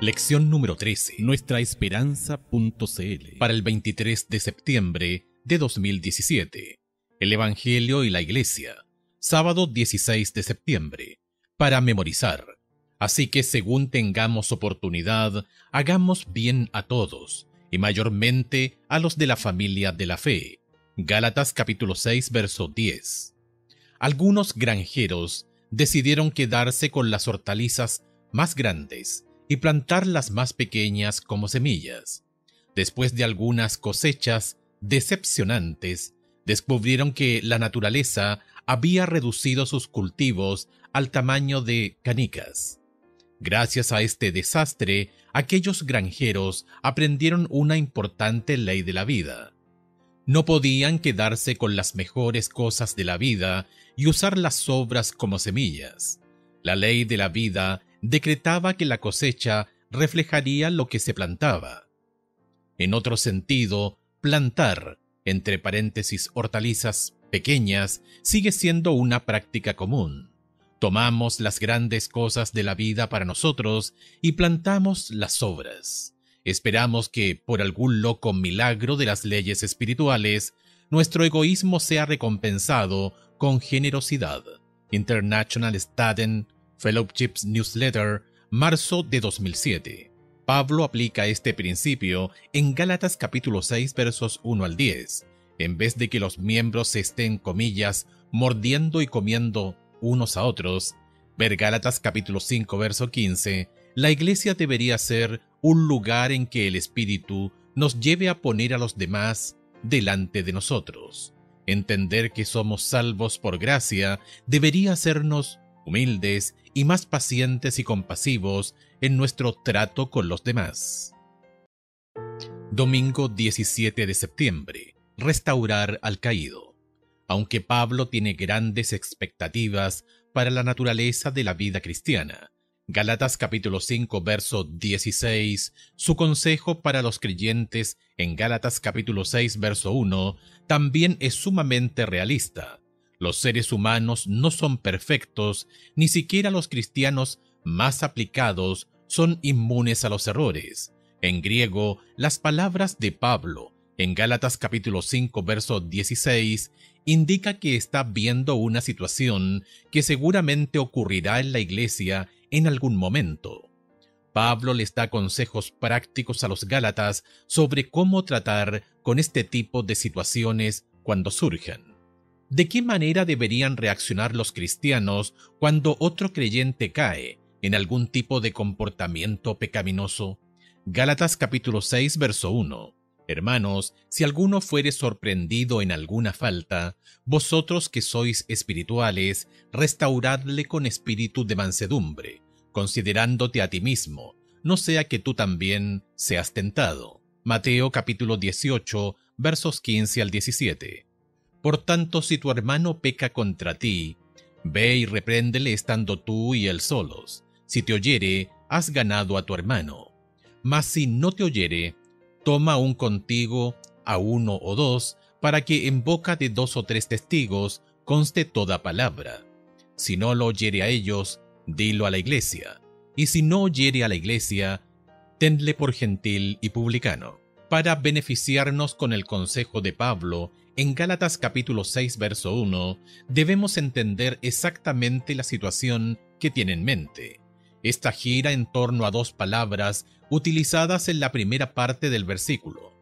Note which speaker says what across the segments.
Speaker 1: Lección número 13. Nuestraesperanza.cl. Para el 23 de septiembre de 2017. El Evangelio y la Iglesia. Sábado 16 de septiembre. Para memorizar. Así que según tengamos oportunidad, hagamos bien a todos, y mayormente a los de la familia de la fe. Gálatas capítulo 6, verso 10. Algunos granjeros decidieron quedarse con las hortalizas más grandes y plantar las más pequeñas como semillas. Después de algunas cosechas decepcionantes, descubrieron que la naturaleza había reducido sus cultivos al tamaño de canicas. Gracias a este desastre, aquellos granjeros aprendieron una importante ley de la vida. No podían quedarse con las mejores cosas de la vida y usar las sobras como semillas. La ley de la vida decretaba que la cosecha reflejaría lo que se plantaba. En otro sentido, plantar, entre paréntesis hortalizas pequeñas, sigue siendo una práctica común. Tomamos las grandes cosas de la vida para nosotros y plantamos las sobras. Esperamos que, por algún loco milagro de las leyes espirituales, nuestro egoísmo sea recompensado con generosidad. International Student Fellowships Newsletter, marzo de 2007. Pablo aplica este principio en Gálatas capítulo 6, versos 1 al 10. En vez de que los miembros se estén, comillas, mordiendo y comiendo unos a otros, ver Gálatas capítulo 5, verso 15, la Iglesia debería ser un lugar en que el Espíritu nos lleve a poner a los demás delante de nosotros. Entender que somos salvos por gracia debería hacernos humildes y más pacientes y compasivos en nuestro trato con los demás. Domingo 17 de septiembre. Restaurar al caído. Aunque Pablo tiene grandes expectativas para la naturaleza de la vida cristiana, Gálatas capítulo 5, verso 16, su consejo para los creyentes en Gálatas capítulo 6, verso 1, también es sumamente realista. Los seres humanos no son perfectos, ni siquiera los cristianos más aplicados son inmunes a los errores. En griego, las palabras de Pablo en Gálatas capítulo 5, verso 16, indica que está viendo una situación que seguramente ocurrirá en la iglesia en algún momento. Pablo les da consejos prácticos a los gálatas sobre cómo tratar con este tipo de situaciones cuando surjan. ¿De qué manera deberían reaccionar los cristianos cuando otro creyente cae en algún tipo de comportamiento pecaminoso? Gálatas capítulo 6, verso 1. Hermanos, si alguno fuere sorprendido en alguna falta, vosotros que sois espirituales, restauradle con espíritu de mansedumbre, considerándote a ti mismo, no sea que tú también seas tentado. Mateo capítulo 18, versos 15 al 17. Por tanto, si tu hermano peca contra ti, ve y repréndele estando tú y él solos. Si te oyere, has ganado a tu hermano. Mas si no te oyere, toma aún contigo a uno o dos, para que en boca de 2 o 3 testigos conste toda palabra. Si no lo oyere a ellos, dilo a la iglesia. Y si no oyere a la iglesia, tenle por gentil y publicano. Para beneficiarnos con el consejo de Pablo, en Gálatas capítulo 6, verso 1, debemos entender exactamente la situación que tiene en mente. Esta gira en torno a 2 palabras utilizadas en la primera parte del versículo.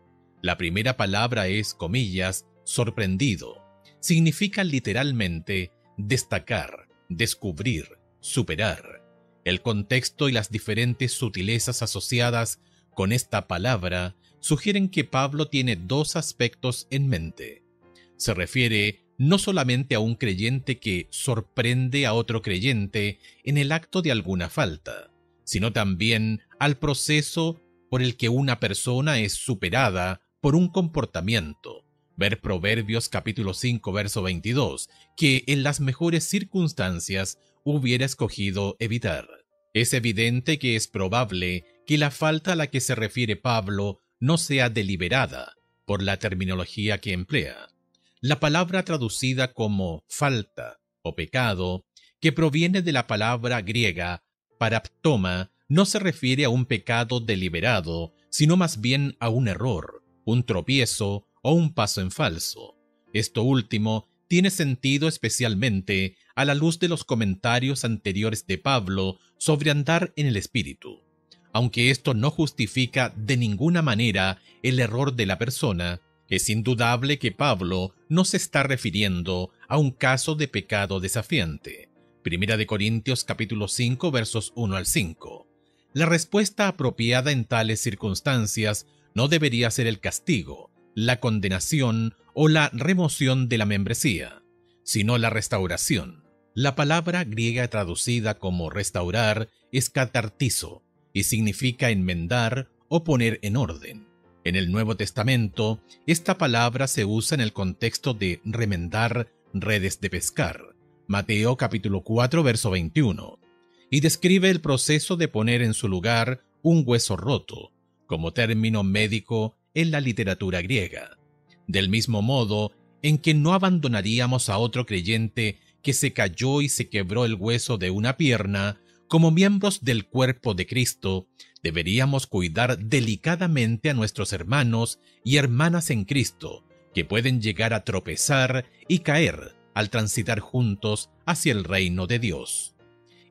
Speaker 1: La primera palabra es, comillas, sorprendido. Significa literalmente destacar, descubrir, superar. El contexto y las diferentes sutilezas asociadas con esta palabra sugieren que Pablo tiene 2 aspectos en mente. Se refiere no solamente a un creyente que sorprende a otro creyente en el acto de alguna falta, sino también al proceso por el que una persona es superada por un comportamiento. Ver Proverbios capítulo 5, verso 22, que en las mejores circunstancias hubiera escogido evitar. Es evidente que es probable que la falta a la que se refiere Pablo no sea deliberada por la terminología que emplea. La palabra traducida como falta o pecado, que proviene de la palabra griega paraptoma, no se refiere a un pecado deliberado, sino más bien a un error, un tropiezo o un paso en falso. Esto último tiene sentido especialmente a la luz de los comentarios anteriores de Pablo sobre andar en el Espíritu. Aunque esto no justifica de ninguna manera el error de la persona, es indudable que Pablo no se está refiriendo a un caso de pecado desafiante. Primera de Corintios capítulo 5 versos 1 al 5. La respuesta apropiada en tales circunstancias no debería ser el castigo, la condenación o la remoción de la membresía, sino la restauración. La palabra griega traducida como restaurar es katartizo y significa enmendar o poner en orden. En el Nuevo Testamento, esta palabra se usa en el contexto de remendar redes de pescar, Mateo capítulo 4 verso 21, y describe el proceso de poner en su lugar un hueso roto, como término médico en la literatura griega. Del mismo modo en que no abandonaríamos a otro creyente que se cayó y se quebró el hueso de una pierna, como miembros del cuerpo de Cristo, deberíamos cuidar delicadamente a nuestros hermanos y hermanas en Cristo, que pueden llegar a tropezar y caer al transitar juntos hacia el reino de Dios.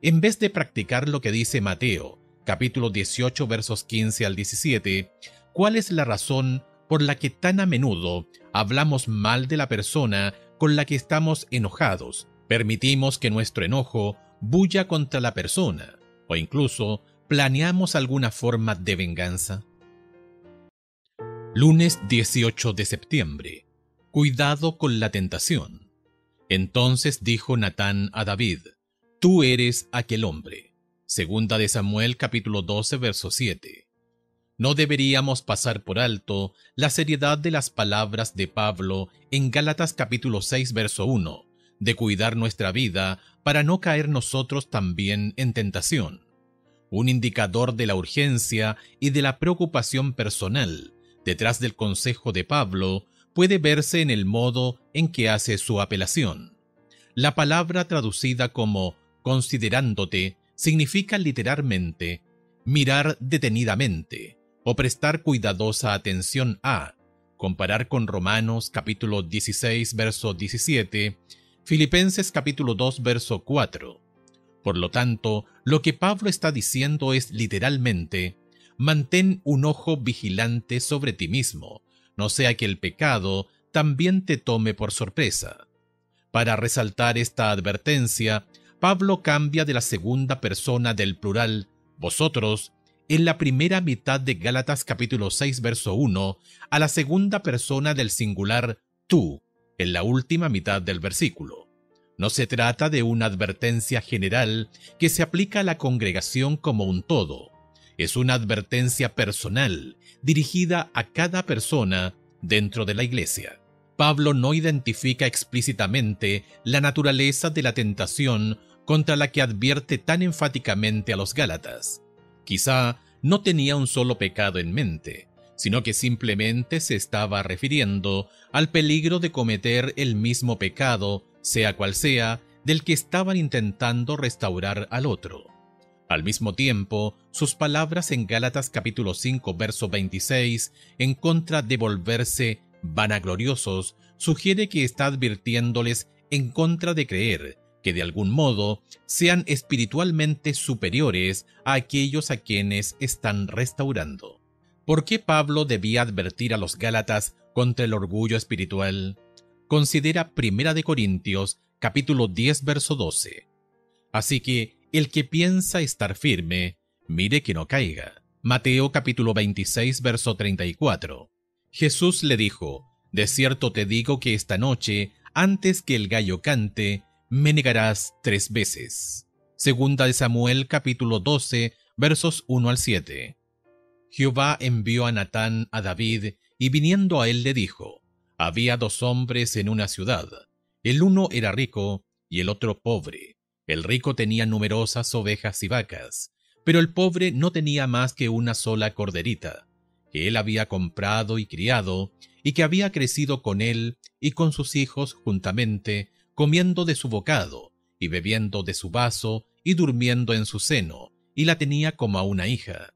Speaker 1: En vez de practicar lo que dice Mateo, capítulo 18, versos 15 al 17, ¿cuál es la razón por la que tan a menudo hablamos mal de la persona con la que estamos enojados? Permitimos que nuestro enojo bulla contra la persona, o incluso planeamos alguna forma de venganza. Lunes 18 de septiembre. Cuidado con la tentación. Entonces dijo Natán a David: Tú eres aquel hombre. Segunda de Samuel capítulo 12 verso 7. No deberíamos pasar por alto la seriedad de las palabras de Pablo en Gálatas capítulo 6 verso 1, de cuidar nuestra vida para no caer nosotros también en tentación. Un indicador de la urgencia y de la preocupación personal detrás del consejo de Pablo puede verse en el modo en que hace su apelación. La palabra traducida como considerándote significa literalmente mirar detenidamente o prestar cuidadosa atención a, comparar con Romanos capítulo 16 verso 17, Filipenses capítulo 2 verso 4. Por lo tanto, lo que Pablo está diciendo es literalmente: mantén un ojo vigilante sobre ti mismo, no sea que el pecado también te tome por sorpresa. Para resaltar esta advertencia, Pablo cambia de la segunda persona del plural, vosotros, en la primera mitad de Gálatas capítulo 6 verso 1, a la segunda persona del singular, tú, en la última mitad del versículo. No se trata de una advertencia general que se aplica a la congregación como un todo. Es una advertencia personal, dirigida a cada persona dentro de la iglesia. Pablo no identifica explícitamente la naturaleza de la tentación contra la que advierte tan enfáticamente a los Gálatas. Quizá no tenía un solo pecado en mente, sino que simplemente se estaba refiriendo al peligro de cometer el mismo pecado, sea cual sea, del que estaban intentando restaurar al otro. Al mismo tiempo, sus palabras en Gálatas capítulo 5 verso 26 en contra de volverse vanagloriosos sugiere que está advirtiéndoles en contra de creer que de algún modo sean espiritualmente superiores a aquellos a quienes están restaurando. ¿Por qué Pablo debía advertir a los Gálatas contra el orgullo espiritual? Considera Primera de Corintios capítulo 10 verso 12. Así que el que piensa estar firme, mire que no caiga. Mateo capítulo 26 verso 34. Jesús le dijo: de cierto te digo que esta noche, antes que el gallo cante, me negarás 3 veces. Segunda de Samuel capítulo 12 versos 1 al 7. Jehová envió a Natán a David, y viniendo a él le dijo: había 2 hombres en una ciudad. El uno era rico y el otro pobre. El rico tenía numerosas ovejas y vacas, pero el pobre no tenía más que una sola corderita, que él había comprado y criado, y que había crecido con él y con sus hijos juntamente, comiendo de su bocado, y bebiendo de su vaso, y durmiendo en su seno, y la tenía como a una hija.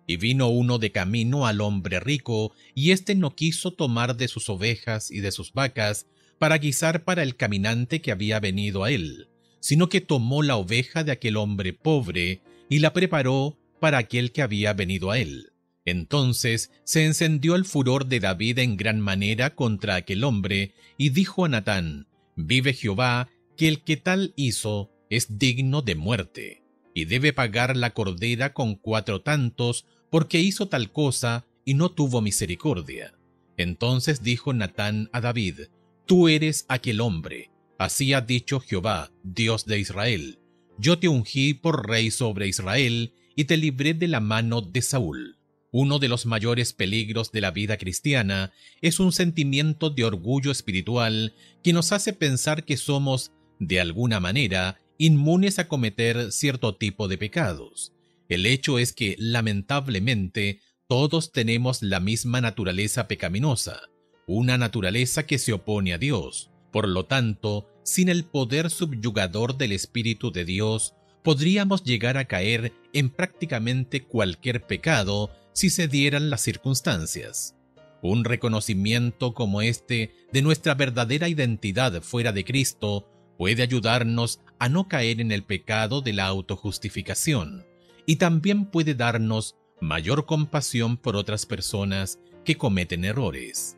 Speaker 1: Y vino uno de camino al hombre rico, y éste no quiso tomar de sus ovejas y de sus vacas para guisar para el caminante que había venido a él, sino que tomó la oveja de aquel hombre pobre y la preparó para aquel que había venido a él. Entonces se encendió el furor de David en gran manera contra aquel hombre, y dijo a Natán: «Vive Jehová, que el que tal hizo es digno de muerte, y debe pagar la cordera con 4 tantos, porque hizo tal cosa y no tuvo misericordia». Entonces dijo Natán a David: «Tú eres aquel hombre. Así ha dicho Jehová, Dios de Israel: Yo te ungí por rey sobre Israel, y te libré de la mano de Saúl». Uno de los mayores peligros de la vida cristiana es un sentimiento de orgullo espiritual que nos hace pensar que somos, de alguna manera, inmunes a cometer cierto tipo de pecados. El hecho es que, lamentablemente, todos tenemos la misma naturaleza pecaminosa, una naturaleza que se opone a Dios. Por lo tanto, sin el poder subyugador del Espíritu de Dios, podríamos llegar a caer en prácticamente cualquier pecado si se dieran las circunstancias. Un reconocimiento como este de nuestra verdadera identidad fuera de Cristo puede ayudarnos a no caer en el pecado de la autojustificación, y también puede darnos mayor compasión por otras personas que cometen errores.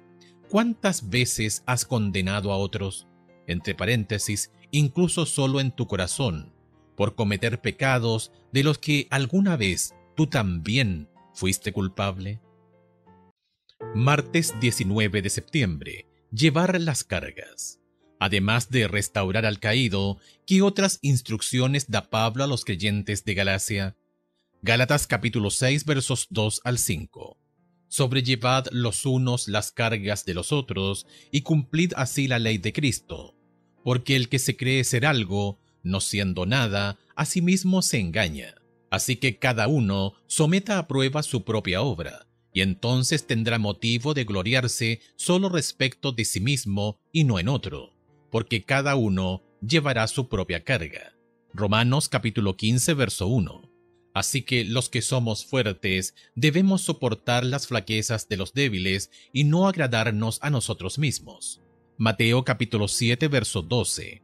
Speaker 1: ¿Cuántas veces has condenado a otros, entre paréntesis, incluso solo en tu corazón, por cometer pecados de los que alguna vez tú también fuiste culpable? Martes 19 de septiembre. Llevar las cargas. Además de restaurar al caído, ¿qué otras instrucciones da Pablo a los creyentes de Galacia? Gálatas capítulo 6 versos 2 al 5. Sobrellevad los unos las cargas de los otros, y cumplid así la ley de Cristo. Porque el que se cree ser algo, no siendo nada, a sí mismo se engaña. Así que cada uno someta a prueba su propia obra, y entonces tendrá motivo de gloriarse solo respecto de sí mismo y no en otro, porque cada uno llevará su propia carga. Romanos capítulo 15 verso 1. Así que los que somos fuertes debemos soportar las flaquezas de los débiles y no agradarnos a nosotros mismos. Mateo capítulo 7 verso 12.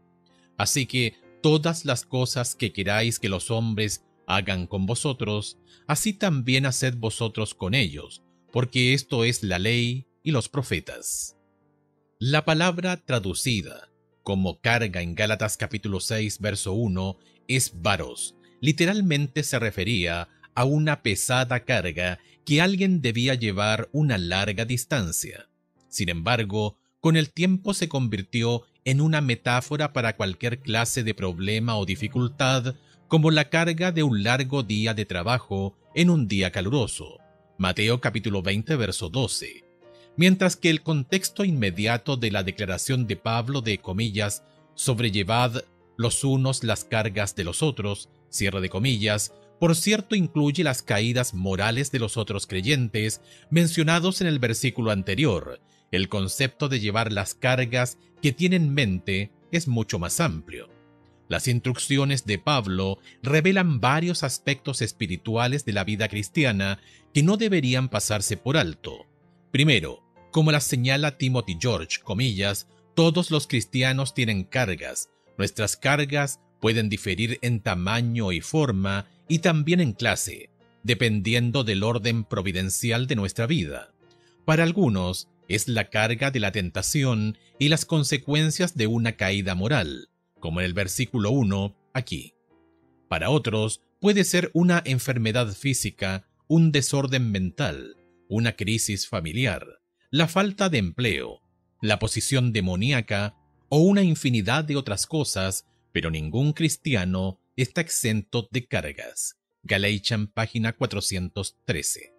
Speaker 1: Así que todas las cosas que queráis que los hombres hagan con vosotros, así también haced vosotros con ellos, porque esto es la ley y los profetas. La palabra traducida como carga en Gálatas capítulo 6 verso 1 es varos. Literalmente se refería a una pesada carga que alguien debía llevar una larga distancia. Sin embargo, con el tiempo se convirtió en una metáfora para cualquier clase de problema o dificultad, como la carga de un largo día de trabajo en un día caluroso. Mateo capítulo 20 verso 12. Mientras que el contexto inmediato de la declaración de Pablo de comillas, sobrellevad los unos las cargas de los otros, cierre de comillas, por cierto incluye las caídas morales de los otros creyentes mencionados en el versículo anterior. El concepto de llevar las cargas que tiene en mente es mucho más amplio. Las instrucciones de Pablo revelan varios aspectos espirituales de la vida cristiana que no deberían pasarse por alto. Primero, como las señala Timothy George, comillas, todos los cristianos tienen cargas. Nuestras cargas pueden diferir en tamaño y forma y también en clase, dependiendo del orden providencial de nuestra vida. Para algunos, es la carga de la tentación y las consecuencias de una caída moral, como en el versículo 1 aquí. Para otros, puede ser una enfermedad física, un desorden mental, una crisis familiar, la falta de empleo, la posición demoníaca o una infinidad de otras cosas, pero ningún cristiano está exento de cargas. Galatians página 413.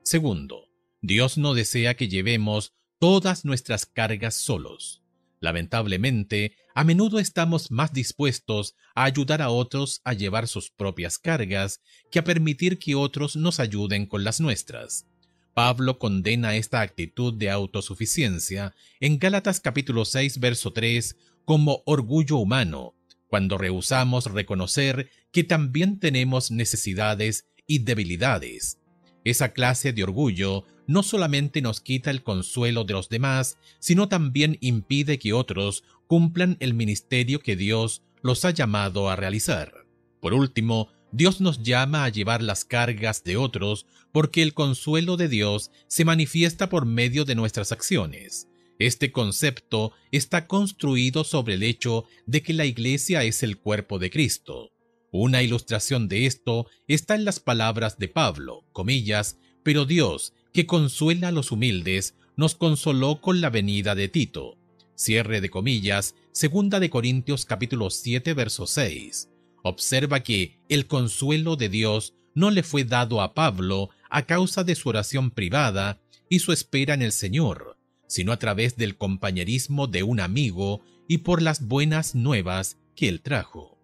Speaker 1: Segundo, Dios no desea que llevemos todas nuestras cargas solos. Lamentablemente, a menudo estamos más dispuestos a ayudar a otros a llevar sus propias cargas que a permitir que otros nos ayuden con las nuestras. Pablo condena esta actitud de autosuficiencia en Gálatas capítulo 6 verso 3 como orgullo humano, cuando rehusamos reconocer que también tenemos necesidades y debilidades. Esa clase de orgullo no solamente nos quita el consuelo de los demás, sino también impide que otros cumplan el ministerio que Dios los ha llamado a realizar. Por último, Dios nos llama a llevar las cargas de otros porque el consuelo de Dios se manifiesta por medio de nuestras acciones. Este concepto está construido sobre el hecho de que la Iglesia es el cuerpo de Cristo. Una ilustración de esto está en las palabras de Pablo, comillas, pero Dios, que consuela a los humildes, nos consoló con la venida de Tito. Cierre de comillas, 2 de Corintios capítulo 7, verso 6. Observa que el consuelo de Dios no le fue dado a Pablo a causa de su oración privada y su espera en el Señor, sino a través del compañerismo de un amigo y por las buenas nuevas que él trajo.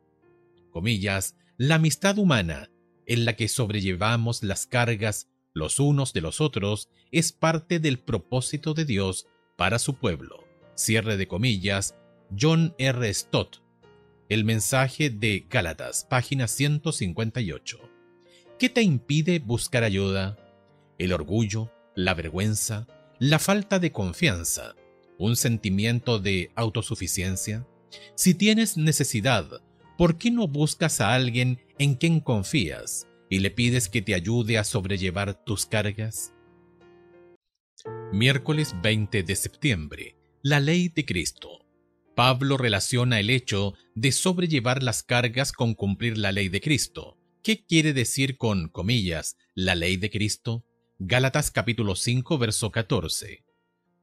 Speaker 1: Comillas, la amistad humana, en la que sobrellevamos las cargas los unos de los otros, es parte del propósito de Dios para su pueblo. Cierre de comillas, John R. Stott. El mensaje de Gálatas, página 158. ¿Qué te impide buscar ayuda? ¿El orgullo, la vergüenza, la falta de confianza, un sentimiento de autosuficiencia? Si tienes necesidad, ¿por qué no buscas a alguien en quien confías y le pides que te ayude a sobrellevar tus cargas? Miércoles 20 de septiembre. La ley de Cristo. Pablo relaciona el hecho de sobrellevar las cargas con cumplir la ley de Cristo. ¿Qué quiere decir con, comillas, la ley de Cristo? Gálatas capítulo 5, verso 14.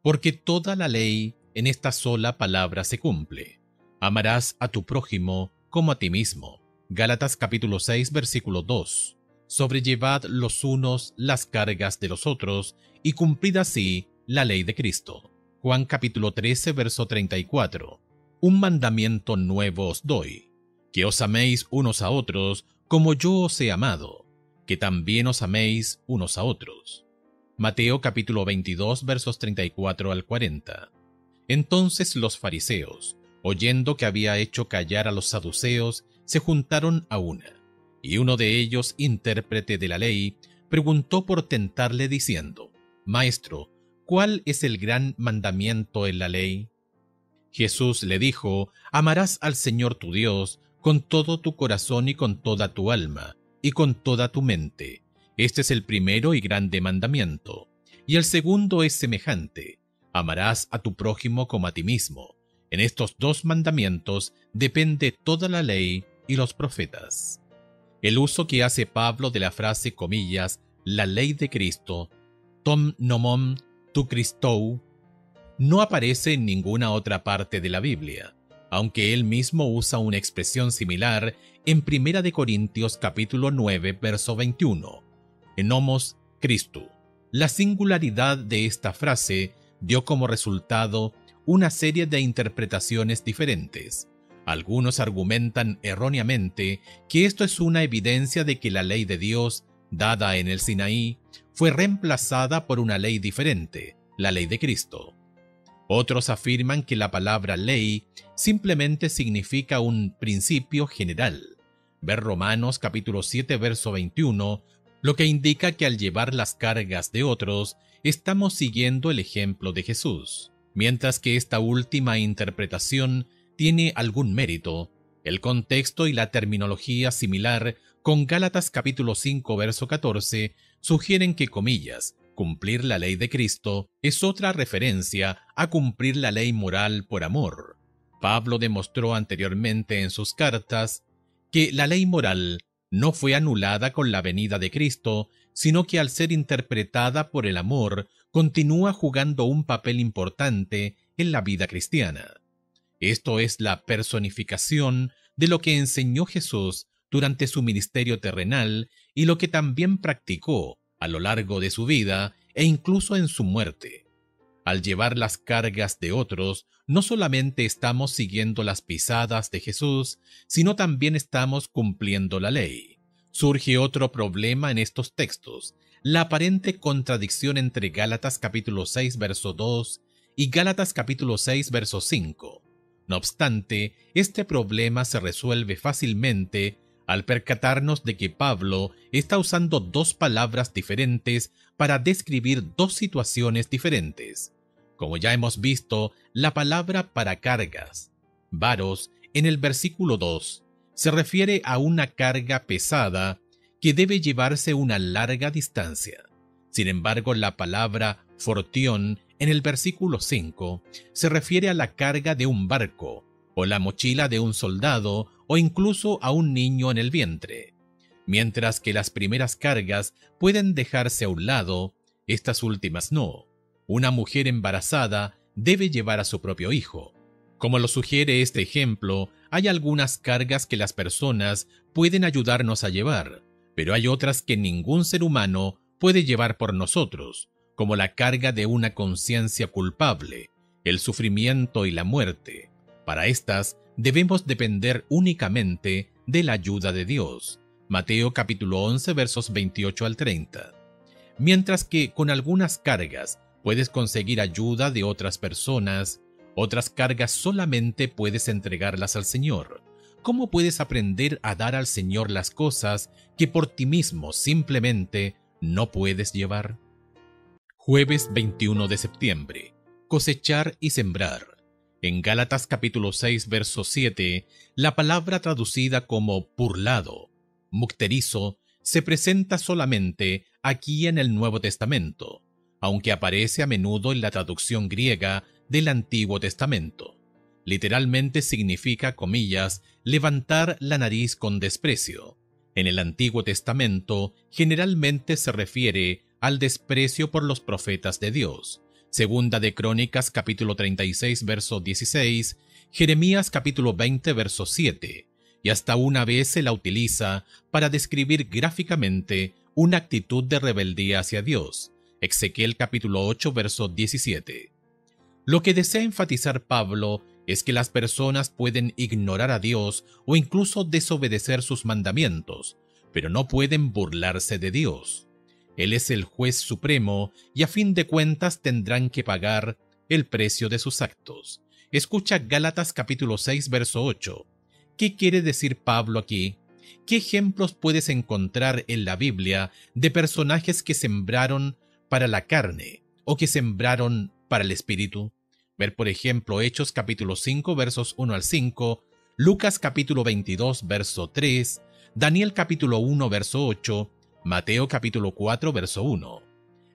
Speaker 1: Porque toda la ley en esta sola palabra se cumple. Amarás a tu prójimo como a ti mismo. Gálatas capítulo 6, versículo 2. Sobrellevad los unos las cargas de los otros y cumplid así la ley de Cristo. Juan capítulo 13, verso 34. Un mandamiento nuevo os doy, que os améis unos a otros como yo os he amado, que también os améis unos a otros. Mateo capítulo 22, versos 34 al 40. Entonces los fariseos, oyendo que había hecho callar a los saduceos, se juntaron a una, y uno de ellos, intérprete de la ley, preguntó por tentarle diciendo, Maestro, ¿cuál es el gran mandamiento en la ley? Jesús le dijo, amarás al Señor tu Dios con todo tu corazón y con toda tu alma, y con toda tu mente. Este es el primero y grande mandamiento. Y el segundo es semejante, amarás a tu prójimo como a ti mismo. En estos dos mandamientos depende toda la ley y los profetas. El uso que hace Pablo de la frase, comillas, la ley de Cristo, tom nomon tu Christou, no aparece en ninguna otra parte de la Biblia, aunque él mismo usa una expresión similar en 1 de Corintios capítulo 9, verso 21, en nomos Christu. La singularidad de esta frase dio como resultado una serie de interpretaciones diferentes. Algunos argumentan erróneamente que esto es una evidencia de que la ley de Dios, dada en el Sinaí, fue reemplazada por una ley diferente, la ley de Cristo. Otros afirman que la palabra ley simplemente significa un principio general. Ver Romanos capítulo 7, verso 21, lo que indica que al llevar las cargas de otros, estamos siguiendo el ejemplo de Jesús. Mientras que esta última interpretación tiene algún mérito, el contexto y la terminología similar con Gálatas capítulo 5, verso 14 sugieren que, comillas, cumplir la ley de Cristo es otra referencia a cumplir la ley moral por amor. Pablo demostró anteriormente en sus cartas que la ley moral no fue anulada con la venida de Cristo, sino que al ser interpretada por el amor, continúa jugando un papel importante en la vida cristiana. Esto es la personificación de lo que enseñó Jesús durante su ministerio terrenal y lo que también practicó a lo largo de su vida e incluso en su muerte. Al llevar las cargas de otros, no solamente estamos siguiendo las pisadas de Jesús, sino también estamos cumpliendo la ley. Surge otro problema en estos textos, la aparente contradicción entre Gálatas capítulo 6, verso 2 y Gálatas capítulo 6, verso 5. No obstante, este problema se resuelve fácilmente al percatarnos de que Pablo está usando dos palabras diferentes para describir dos situaciones diferentes. Como ya hemos visto, la palabra para cargas, varos, en el versículo 2, se refiere a una carga pesada que debe llevarse una larga distancia. Sin embargo, la palabra fortión en el versículo 5 se refiere a la carga de un barco, o la mochila de un soldado, o incluso a un niño en el vientre. Mientras que las primeras cargas pueden dejarse a un lado, estas últimas no. Una mujer embarazada debe llevar a su propio hijo. Como lo sugiere este ejemplo, hay algunas cargas que las personas pueden ayudarnos a llevar, pero hay otras que ningún ser humano puede llevar por nosotros, como la carga de una conciencia culpable, el sufrimiento y la muerte. Para estas debemos depender únicamente de la ayuda de Dios. Mateo capítulo 11 versos 28 al 30. Mientras que con algunas cargas puedes conseguir ayuda de otras personas, otras cargas solamente puedes entregarlas al Señor. ¿Cómo puedes aprender a dar al Señor las cosas que por ti mismo simplemente no puedes llevar? Jueves 21 de septiembre. Cosechar y sembrar. En Gálatas capítulo 6 verso 7, la palabra traducida como burlado, mukterizo, se presenta solamente aquí en el Nuevo Testamento, aunque aparece a menudo en la traducción griega del Antiguo Testamento. Literalmente significa, comillas, levantar la nariz con desprecio. En el Antiguo Testamento generalmente se refiere al desprecio por los profetas de Dios. Segunda de Crónicas capítulo 36 verso 16, Jeremías capítulo 20 verso 7, y hasta una vez se la utiliza para describir gráficamente una actitud de rebeldía hacia Dios. Ezequiel capítulo 8 verso 17. Lo que desea enfatizar Pablo es que las personas pueden ignorar a Dios o incluso desobedecer sus mandamientos, pero no pueden burlarse de Dios. Él es el juez supremo y a fin de cuentas tendrán que pagar el precio de sus actos. Escucha Gálatas capítulo 6 verso 8. ¿Qué quiere decir Pablo aquí? ¿Qué ejemplos puedes encontrar en la Biblia de personajes que sembraron para la carne o que sembraron para el espíritu? Ver por ejemplo Hechos capítulo 5 versos 1 al 5, Lucas capítulo 22 verso 3, Daniel capítulo 1 verso 8, Mateo capítulo 4 verso 1,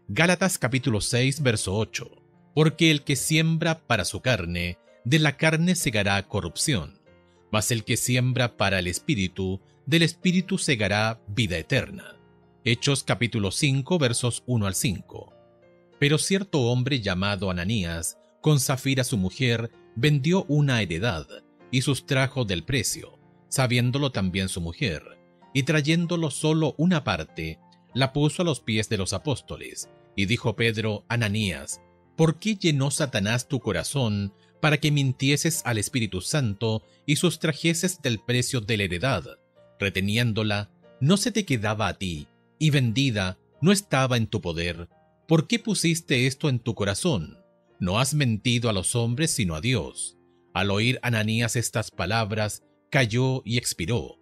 Speaker 1: Gálatas capítulo 6 verso 8. Porque el que siembra para su carne, de la carne segará corrupción, mas el que siembra para el espíritu, del espíritu segará vida eterna. Hechos capítulo 5 versos 1 al 5. Pero cierto hombre llamado Ananías, con Zafira su mujer, vendió una heredad y sustrajo del precio, sabiéndolo también su mujer, y trayéndolo solo una parte, la puso a los pies de los apóstoles, y dijo Pedro: Ananías, ¿por qué llenó Satanás tu corazón para que mintieses al Espíritu Santo y sustrajeses del precio de la heredad? Reteniéndola, no se te quedaba a ti, y vendida, no estaba en tu poder. ¿Por qué pusiste esto en tu corazón? No has mentido a los hombres sino a Dios. Al oír Ananías estas palabras, cayó y expiró.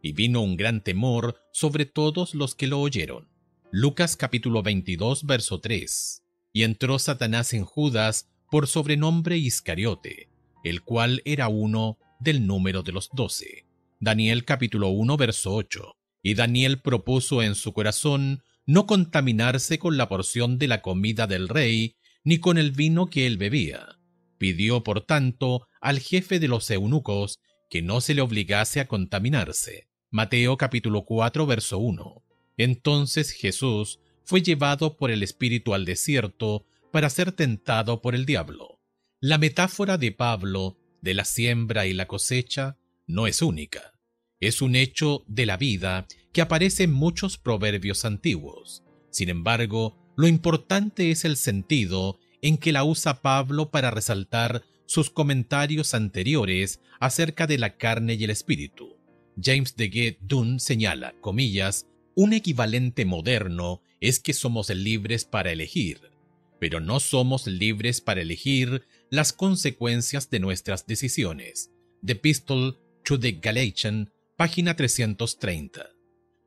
Speaker 1: Y vino un gran temor sobre todos los que lo oyeron. Lucas capítulo 22 verso 3. Y entró Satanás en Judas, por sobrenombre Iscariote, el cual era uno del número de los 12. Daniel capítulo 1 verso 8. Y Daniel propuso en su corazón no contaminarse con la porción de la comida del rey, ni con el vino que él bebía. Pidió, por tanto, al jefe de los eunucos que no se le obligase a contaminarse. Mateo capítulo 4 verso 1. Entonces Jesús fue llevado por el Espíritu al desierto para ser tentado por el diablo. La metáfora de Pablo de la siembra y la cosecha no es única. Es un hecho de la vida que aparece en muchos proverbios antiguos. Sin embargo, lo importante es el sentido en que la usa Pablo para resaltar sus comentarios anteriores acerca de la carne y el espíritu. James de Dunn señala, comillas, un equivalente moderno es que somos libres para elegir, pero no somos libres para elegir las consecuencias de nuestras decisiones. The Epistle to the Galatians, página 330.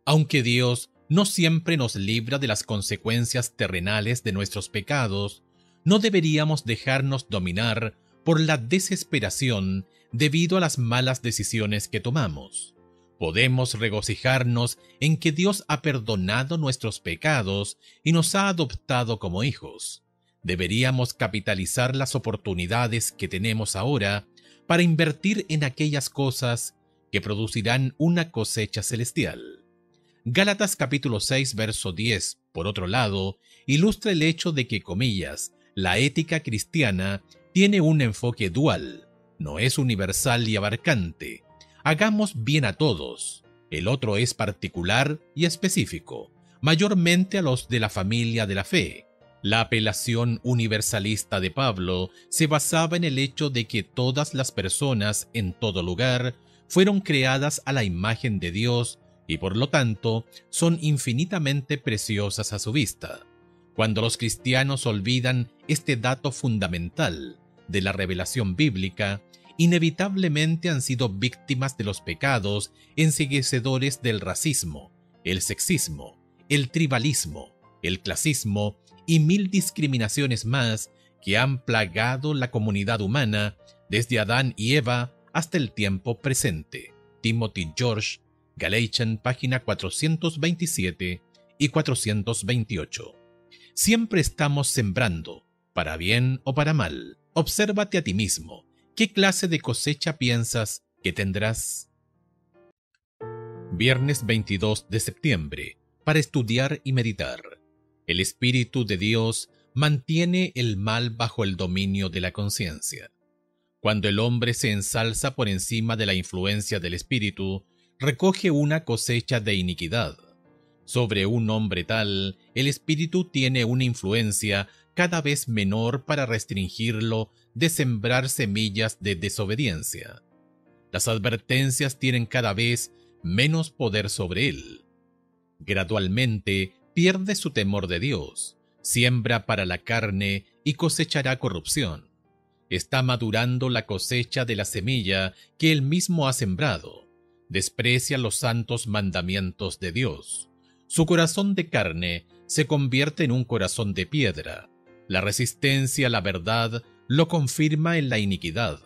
Speaker 1: Aunque Dios no siempre nos libra de las consecuencias terrenales de nuestros pecados, no deberíamos dejarnos dominar por la desesperación debido a las malas decisiones que tomamos. Podemos regocijarnos en que Dios ha perdonado nuestros pecados y nos ha adoptado como hijos. Deberíamos capitalizar las oportunidades que tenemos ahora para invertir en aquellas cosas que producirán una cosecha celestial. Gálatas capítulo 6, verso 10, por otro lado, ilustra el hecho de que, comillas, la ética cristiana tiene un enfoque dual, no es universal y abarcante. Hagamos bien a todos. El otro es particular y específico, mayormente a los de la familia de la fe. La apelación universalista de Pablo se basaba en el hecho de que todas las personas en todo lugar fueron creadas a la imagen de Dios y por lo tanto son infinitamente preciosas a su vista. Cuando los cristianos olvidan este dato fundamental de la revelación bíblica, inevitablemente han sido víctimas de los pecados enceguecedores del racismo, el sexismo, el tribalismo, el clasismo y mil discriminaciones más que han plagado la comunidad humana desde Adán y Eva hasta el tiempo presente. Timothy George, Galatians, página 427 y 428. Siempre estamos sembrando, para bien o para mal. Obsérvate a ti mismo. ¿Qué clase de cosecha piensas que tendrás? Viernes 22 de septiembre, para estudiar y meditar. El Espíritu de Dios mantiene el mal bajo el dominio de la conciencia. Cuando el hombre se ensalza por encima de la influencia del Espíritu, recoge una cosecha de iniquidad. Sobre un hombre tal, el Espíritu tiene una influencia cada vez menor para restringirlo de sembrar semillas de desobediencia. Las advertencias tienen cada vez menos poder sobre él. Gradualmente pierde su temor de Dios, siembra para la carne y cosechará corrupción. Está madurando la cosecha de la semilla que él mismo ha sembrado. Desprecia los santos mandamientos de Dios. Su corazón de carne se convierte en un corazón de piedra. La resistencia a la verdad lo confirma en la iniquidad.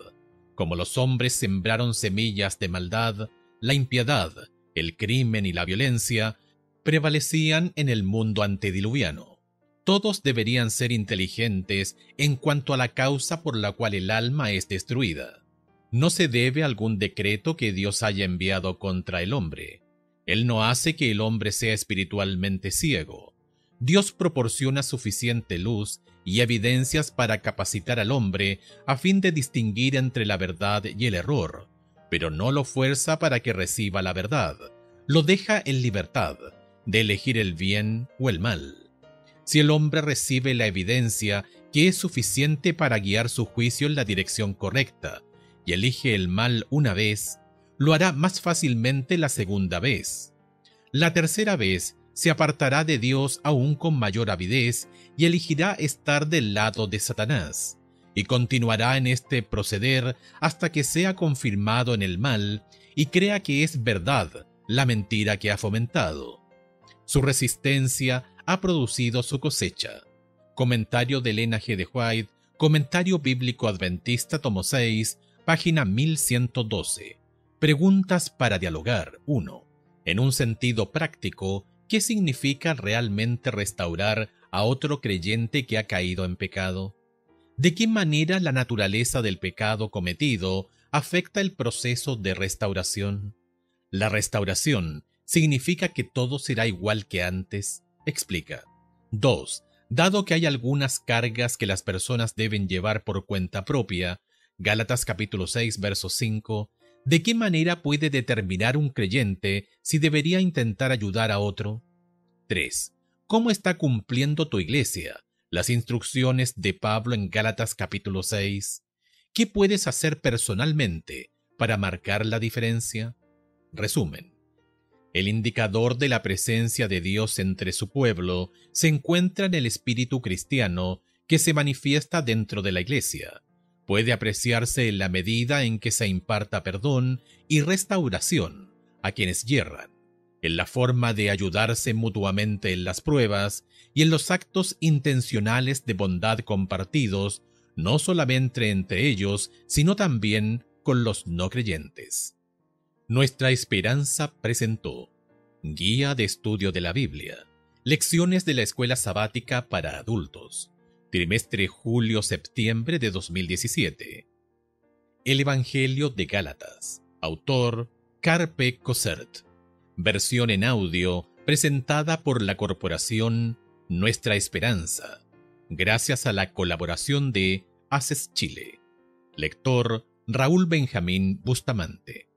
Speaker 1: Como los hombres sembraron semillas de maldad, la impiedad, el crimen y la violencia prevalecían en el mundo antediluviano. Todos deberían ser inteligentes en cuanto a la causa por la cual el alma es destruida. No se debe a algún decreto que Dios haya enviado contra el hombre. Él no hace que el hombre sea espiritualmente ciego. Dios proporciona suficiente luz y evidencias para capacitar al hombre a fin de distinguir entre la verdad y el error, pero no lo fuerza para que reciba la verdad. Lo deja en libertad de elegir el bien o el mal. Si el hombre recibe la evidencia que es suficiente para guiar su juicio en la dirección correcta y elige el mal una vez, lo hará más fácilmente la segunda vez. La tercera vez se apartará de Dios aún con mayor avidez y elegirá estar del lado de Satanás, y continuará en este proceder hasta que sea confirmado en el mal y crea que es verdad la mentira que ha fomentado. Su resistencia ha producido su cosecha. Comentario de Elena G. de White, Comentario Bíblico Adventista, tomo 6, página 1112. Preguntas para dialogar. 1. En un sentido práctico, ¿qué significa realmente restaurar a otro creyente que ha caído en pecado? ¿De qué manera la naturaleza del pecado cometido afecta el proceso de restauración? La restauración significa que todo será igual que antes. Explica. 2. Dado que hay algunas cargas que las personas deben llevar por cuenta propia, Gálatas capítulo 6, verso 5, ¿de qué manera puede determinar un creyente si debería intentar ayudar a otro? 3. ¿Cómo está cumpliendo tu iglesia las instrucciones de Pablo en Gálatas capítulo 6? ¿Qué puedes hacer personalmente para marcar la diferencia? Resumen. El indicador de la presencia de Dios entre su pueblo se encuentra en el espíritu cristiano que se manifiesta dentro de la iglesia. Puede apreciarse en la medida en que se imparta perdón y restauración, a quienes yerran, en la forma de ayudarse mutuamente en las pruebas y en los actos intencionales de bondad compartidos, no solamente entre ellos, sino también con los no creyentes. Nuestra Esperanza presentó Guía de Estudio de la Biblia, Lecciones de la Escuela Sabática para Adultos, trimestre julio-septiembre de 2017. El Evangelio de Gálatas, autor Carpe Cosert, versión en audio presentada por la corporación Nuestra Esperanza, gracias a la colaboración de ACES Chile. Lector Raúl Benjamín Bustamante.